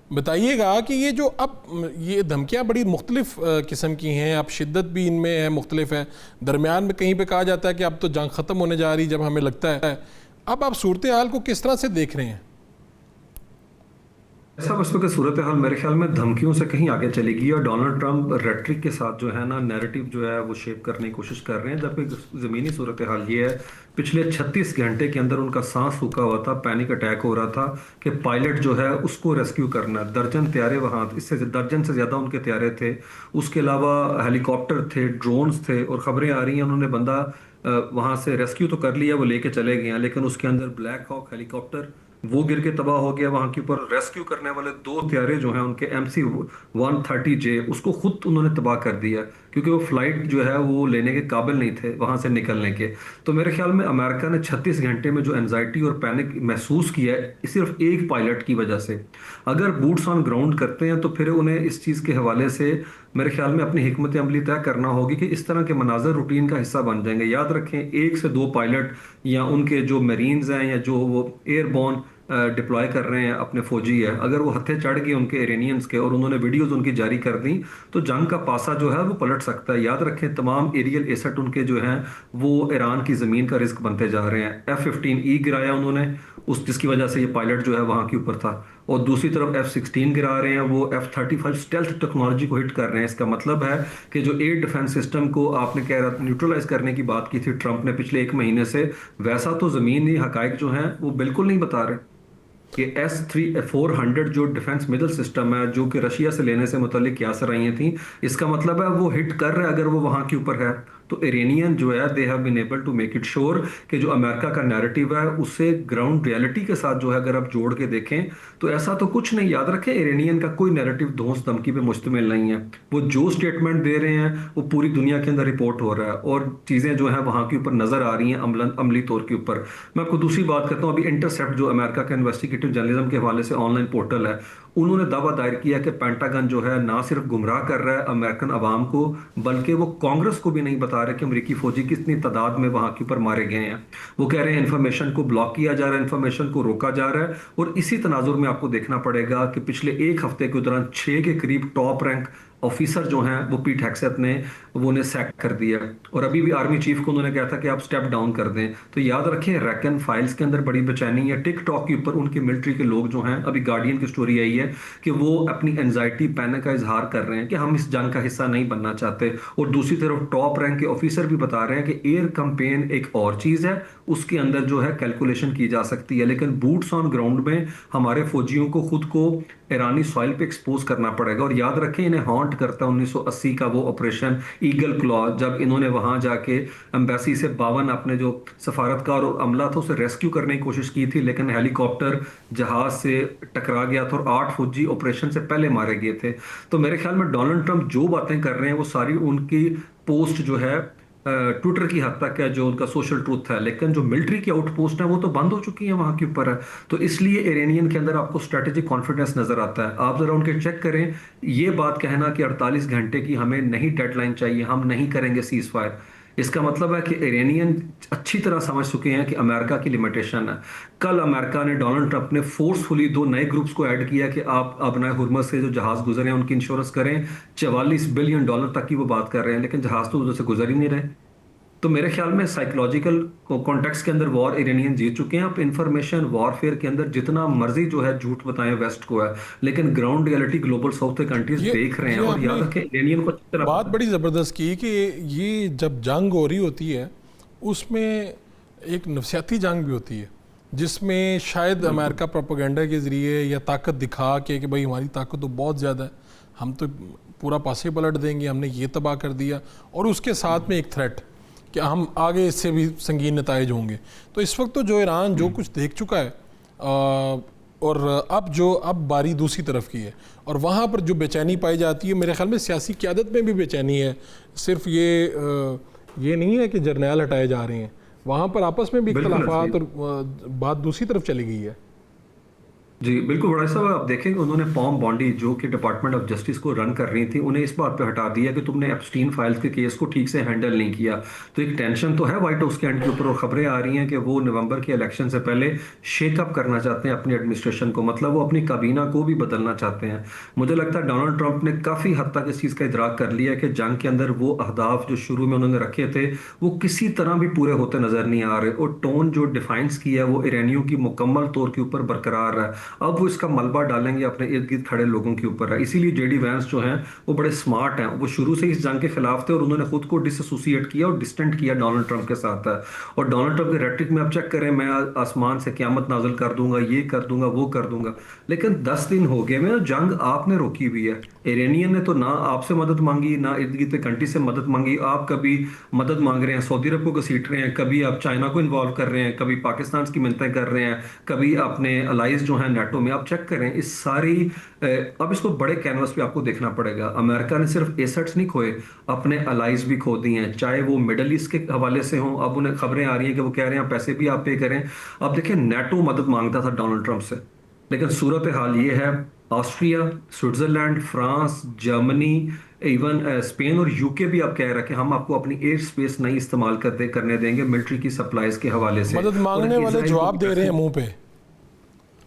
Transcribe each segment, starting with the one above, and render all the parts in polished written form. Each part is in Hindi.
बताइएगा कि ये जो अब ये धमकियां बड़ी मुख्तलिफ किस्म की हैं, अब शिद्दत भी इनमें है, मुख्तलिफ है। दरमियान में कहीं पे कहा जाता है कि अब तो जंग ख़त्म होने जा रही, जब हमें लगता है। अब आप सूरत हाल को किस तरह से देख रहे हैं? ऐसा इस वक्त सूरत हाल मेरे ख्याल में धमकियों से कहीं आगे चलेगी और डोनाल्ड ट्रंप रेटरिक के साथ जो है ना नैरेटिव जो है वो शेप करने की कोशिश कर रहे हैं, जबकि ज़मीनी सूरत हाल ये है। पिछले 36 घंटे के अंदर उनका सांस रुका हुआ था, पैनिक अटैक हो रहा था कि पायलट जो है उसको रेस्क्यू करना। दर्जन त्यारे वहाँ, इससे दर्जन से ज़्यादा उनके त्यारे थे। उसके अलावा हेलीकॉप्टर थे, ड्रोन्स थे, और ख़बरें आ रही हैं उन्होंने बंदा वहाँ से रेस्क्यू तो कर लिया, वो लेके चले गए हैं, लेकिन उसके अंदर ब्लैक हॉक हेलीकॉप्टर वो गिर के तबाह हो गया। वहां के ऊपर रेस्क्यू करने वाले दो त्यारे जो हैं उनके MC-130J, उसको खुद उन्होंने तबाह कर दिया, क्योंकि वो फ्लाइट जो है वो लेने के काबिल नहीं थे वहां से निकलने के। तो मेरे ख्याल में अमेरिका ने 36 घंटे में जो एनजाइटी और पैनिक महसूस किया है सिर्फ एक पायलट की वजह से। अगर बूट्स ऑन ग्राउंड करते हैं तो फिर उन्हें इस चीज़ के हवाले से मेरे ख्याल में अपनी हिकमत अमली तय करना होगी कि इस तरह के मनाजर रूटीन का हिस्सा बन जाएंगे। याद रखें, एक से दो पायलट या उनके जो मरीन्स हैं या जो वो एयरबोर्न डिप्लॉय कर रहे हैं अपने फौजी है, अगर वो हत्थे चढ़ गए उनके इरानियंस के और उन्होंने वीडियोस उनकी जारी कर दी तो जंग का पासा जो है वो पलट सकता है। याद रखें, तमाम एरियल एसेट उनके जो हैं वो ईरान की ज़मीन का रिस्क बनते जा रहे हैं। F-15E गिराया उन्होंने, उस जिसकी वजह से ये पायलट जो है वहाँ के ऊपर था, और दूसरी तरफ F-16 गिरा रहे हैं, वो F-35 स्टेल्थ टेक्नोलॉजी को हिट कर रहे हैं। इसका मतलब है कि जो एयर डिफेंस सिस्टम को आपने कह रहा न्यूट्रलाइज करने की बात की थी ट्रंप ने पिछले एक महीने से, वैसा तो ज़मीनी हकाइक जो हैं वो बिल्कुल नहीं बता रहे। कि S-400 जो डिफेंस मिसाइल सिस्टम है जो कि रशिया से लेने से मुतल्लिक क्या सराहियां थी, इसका मतलब है वो हिट कर रहा है अगर वो वहां के ऊपर है। तो इरानियन जो है they have been able to make it sure कि जो अमेरिका का नैरेटिव है उससे ग्राउंड रियलिटी के साथ जो है अगर आप जोड़ के देखें तो ऐसा तो कुछ नहीं। याद रखें, इरानियन का कोई नैरेटिव धौंस धमकी पे मुश्तमिल नहीं है। वो जो स्टेटमेंट दे रहे हैं वो पूरी दुनिया के अंदर रिपोर्ट हो रहा है और चीज़ें जो है वहां के ऊपर नजर आ रही हैं अमली तौर के ऊपर। मैं आपको दूसरी बात करता हूँ, अभी इंटरसेप्ट जो अमेरिका का इन्वेस्टिगेटिव जर्नलिज्म के हवाले से ऑनलाइन पोर्टल है, उन्होंने दावा दायर किया कि पेंटागन जो है ना सिर्फ गुमराह कर रहा है अमेरिकन अवाम को, बल्कि वो कांग्रेस को भी नहीं बता रहे कि अमेरिकी फौजी कितनी तादाद में वहां के ऊपर मारे गए हैं। वो कह रहे हैं इन्फॉर्मेशन को ब्लॉक किया जा रहा है, इन्फॉर्मेशन को रोका जा रहा है। और इसी तनाजुर में आपको देखना पड़ेगा कि पिछले एक हफ्ते के दौरान 6 के करीब टॉप रैंक ऑफिसर जो हैं वो पीट हेग्सेथ ने वो उन्हें सैक कर दिया, और अभी भी आर्मी चीफ को उन्होंने कहा था कि आप स्टेप डाउन कर दें। तो याद रखें, रैकन फाइल्स के अंदर बड़ी बेचैनी है। टिकटॉक के ऊपर उनके मिलिट्री के लोग जो हैं, अभी गार्डियन की स्टोरी आई है कि वो अपनी एंजाइटी पैनिक का इजहार कर रहे हैं कि हम इस जंग का हिस्सा नहीं बनना चाहते। और दूसरी तरफ टॉप रैंक के ऑफिसर भी बता रहे हैं कि एयर कैंपेन एक और चीज है, उसके अंदर जो है कैलकुलेशन की जा सकती है, लेकिन बूट्स ऑन ग्राउंड में हमारे फौजियों को खुद को ईरानी सॉइल पे एक्सपोज करना पड़ेगा। और याद रखें, इन्हें हॉन्ट करता है 1980 का वो ऑपरेशन ईगल क्लॉ, जब इन्होंने वहां जाके एम्बेसी से 52 अपने जो सफारतकार और अमला था उसे रेस्क्यू करने की कोशिश की थी, लेकिन हेलीकॉप्टर जहाज से टकरा गया था और 8 फौजी ऑपरेशन से पहले मारे गए थे। तो मेरे ख्याल में डोनाल्ड ट्रंप जो बातें कर रहे हैं वो सारी उनकी पोस्ट जो है ट्विटर की हद तक है, जो उनका सोशल ट्रूथ है, लेकिन जो मिलिट्री की आउटपोस्ट है वो तो बंद हो चुकी है वहां के ऊपर है। तो इसलिए इरानियन के अंदर आपको स्ट्रेटेजिक कॉन्फिडेंस नजर आता है। आप जरा उनके चेक करें, ये बात कहना कि 48 घंटे की हमें नहीं डेडलाइन चाहिए, हम नहीं करेंगे सीज फायर, इसका मतलब है कि इरानियन अच्छी तरह समझ चुके हैं कि अमेरिका की लिमिटेशन है। कल अमेरिका ने, डोनाल्ड ट्रंप ने फोर्सफुली 2 नए ग्रुप्स को ऐड किया कि आप अपना हुर्मुज़ से जो जहाज गुजरे हैं उनकी इंश्योरेंस करें। $44 बिलियन तक की वो बात कर रहे हैं, लेकिन जहाज तो उधर से गुजर ही नहीं रहे। तो मेरे ख्याल में साइकोलॉजिकल कॉन्टेक्स्ट के अंदर वॉर इरानियन जीत चुके हैं। आप इंफॉर्मेशन वॉरफेयर के अंदर जितना मर्जी जो है झूठ बताएं वेस्ट को है, लेकिन ग्राउंड रियलिटी ग्लोबल साउथ के कंट्रीज देख रहे हैं। और याद रखें, इरानियन को अच्छी तरह बात बड़ी ज़बरदस्त की कि ये जब जंग हो रही होती है उसमें एक नफसियाती जंग भी होती है, जिसमें शायद अमेरिका प्रोपेगेंडा के ज़रिए या ताकत दिखा के कि भाई हमारी ताकत तो बहुत ज़्यादा है, हम तो पूरा पासे पलट देंगे, हमने ये तबाह कर दिया, और उसके साथ में एक थ्रेट कि हम आगे इससे भी संगीन नताइज होंगे। तो इस वक्त तो जो ईरान जो कुछ देख चुका है और अब बारी दूसरी तरफ की है, और वहाँ पर जो बेचैनी पाई जाती है मेरे ख्याल में सियासी क़यादत में भी बेचैनी है। सिर्फ ये नहीं है कि जर्नैल हटाए जा रहे हैं, वहाँ पर आपस में भी इख्तलाफात और बात दूसरी तरफ चली गई है। जी बिल्कुल, बड़ा साहब आप देखेंगे उन्होंने पॉम बॉन्डी जो कि डिपार्टमेंट ऑफ जस्टिस को रन कर रही थी, उन्हें इस बात पे हटा दिया कि तुमने एप्स्टीन फाइल्स के केस को ठीक से हैंडल नहीं किया। तो एक टेंशन तो है व्हाइट हाउस के एंड के ऊपर, और खबरें आ रही हैं कि वो नवंबर के इलेक्शन से पहले शेकअप करना चाहते हैं अपनी एडमिनिस्ट्रेशन को, मतलब वो अपनी काबीना को भी बदलना चाहते हैं। मुझे लगता है डोनाल्ड ट्रंप ने काफ़ी हद तक इस चीज़ का इदराक कर लिया कि जंग के अंदर वो अहदाफ जो शुरू में उन्होंने रखे थे वो किसी तरह भी पूरे होते नजर नहीं आ रहे, और टोन जो डिफाइंस की है वो ईरानियों की मुकम्मल तौर के ऊपर बरकरार है। अब वो इसका मलबा डालेंगे अपने इर्द गिर्द खड़े लोगों के ऊपर है। इसीलिए जेडी वैंस जो हैं वो बड़े स्मार्ट हैं, वो शुरू से इस जंग के खिलाफ थे और उन्होंने खुद को डिसएसोसिएट किया और डिस्टेंट किया डोनाल्ड ट्रंप के साथ है। और डोनाल्ड ट्रंप के रेटरिक में आप चेक करें, मैं आसमान से क़यामत नाज़िल कर दूंगा, ये कर दूंगा, वो कर दूंगा, लेकिन 10 दिन हो गए मैं जंग आपने रोकी हुई है। इरानियन ने तो ना आपसे मदद मांगी, ना इर्द गिर्द कंट्री से मदद मांगी। आप कभी मदद मांग रहे हैं, सऊदी अरब को घसीट रहे हैं, कभी आप चाइना को इन्वॉल्व कर रहे हैं, कभी पाकिस्तान की मिन्नतें कर रहे हैं, कभी अपने अलाइज जो हैं नाटो में। आप चेक करें इस सारी अब इसको बड़े कैनवस पे आपको देखना पड़ेगा। अमेरिका ने सिर्फ एसेट्स नहीं खोए, अपने अलाइज भी खो दिए हैं, चाहे वो मिडल ईस्ट के हवाले से हों। अब उन्हें खबरें आ रही हैं कि वो कह रहे हैं पैसे भी आप पे करें। अब देखिए नाटो मदद मांगता था डोनाल्ड ट्रंप से, लेकिन सूरत हाल ये है, Austria, Switzerland, France, Germany, even span और यूके भी अब कह रहा है कि हम आपको अपनी एयर स्पेस नहीं इस्तेमाल करने देंगे मिलिट्री की सप्लाईज के हवाले से। मदद और मांगने वाले इसराइल को जवाब दे रहे हैं मुंह पे।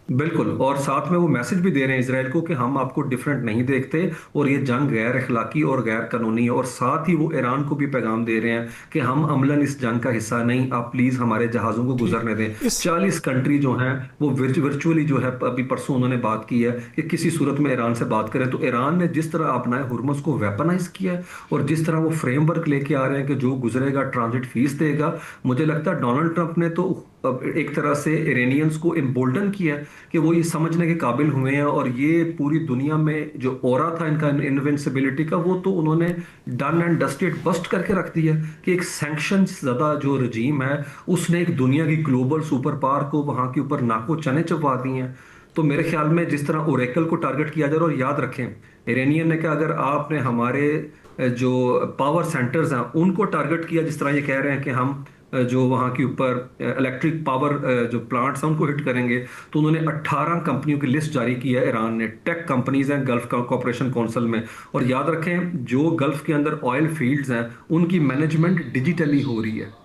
बिल्कुल, और साथ में वो मैसेज भी दे रहे हैं इसराइल को कि हम आपको डिफरेंट नहीं देखते और ये जंग गैर अखलाकी और गैर कानूनी है। और साथ ही वो ईरान को भी पैगाम दे रहे हैं कि हम अमलन इस जंग का हिस्सा नहीं, आप प्लीज हमारे जहाजों को गुजरने दें। इस 40 कंट्री जो हैं वो वर्चुअली जो है, अभी परसों उन्होंने बात की है कि किसी सूरत में ईरान से बात करें। तो ईरान ने जिस तरह अपना हुर्मुज़ को वेपनाइज किया है और जिस तरह वो फ्रेमवर्क लेके आ रहे हैं कि जो गुजरेगा ट्रांजिट फीस देगा, मुझे लगता है डोनाल्ड ट्रंप ने तो अब एक तरह से इरानियंस को एम्बोल्डन किया है कि वो ये समझने के काबिल हुए हैं। और ये पूरी दुनिया में जो ऑरा था इनका इनविंसिबिलिटी का, वो तो उन्होंने डन एंड डस्टेड बस्ट करके रख दिया कि एक सैंक्शन ज़्यादा जो रजीम है उसने एक दुनिया की ग्लोबल सुपर पावर को वहाँ के ऊपर नाको चने चबा दिए हैं। तो मेरे ख्याल में जिस तरह ओरेकल को टारगेट किया जा रहा है, और याद रखें इरानियन ने कहा अगर आपने हमारे जो पावर सेंटर्स हैं उनको टारगेट किया, जिस तरह ये कह रहे हैं कि हम जो वहाँ के ऊपर इलेक्ट्रिक पावर जो प्लांट्स हैं उनको हिट करेंगे, तो उन्होंने 18 कंपनियों की लिस्ट जारी की है ईरान ने, टेक कंपनीज हैं गल्फ कॉर्पोरेशन काउंसिल में। और याद रखें जो गल्फ के अंदर ऑयल फील्ड्स हैं उनकी मैनेजमेंट डिजिटली हो रही है।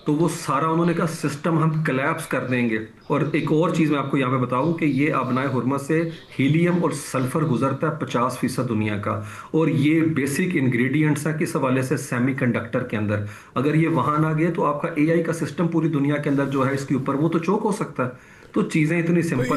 तो वो सारा उन्होंने कहा सिस्टम हम कोलैप्स कर देंगे। और एक और चीज़ मैं आपको यहाँ पे बताऊं कि ये अबनाए हुर्मुज़ से हीलियम और सल्फर गुजरता है 50% दुनिया का, और ये बेसिक इंग्रेडिएंट्स हैं किस हवाले से, सेमीकंडक्टर के अंदर। अगर ये वहां ना गए तो आपका एआई का सिस्टम पूरी दुनिया के अंदर जो है इसके ऊपर वो तो चोक हो सकता है। तो चीज़ें इतनी तो सिंपल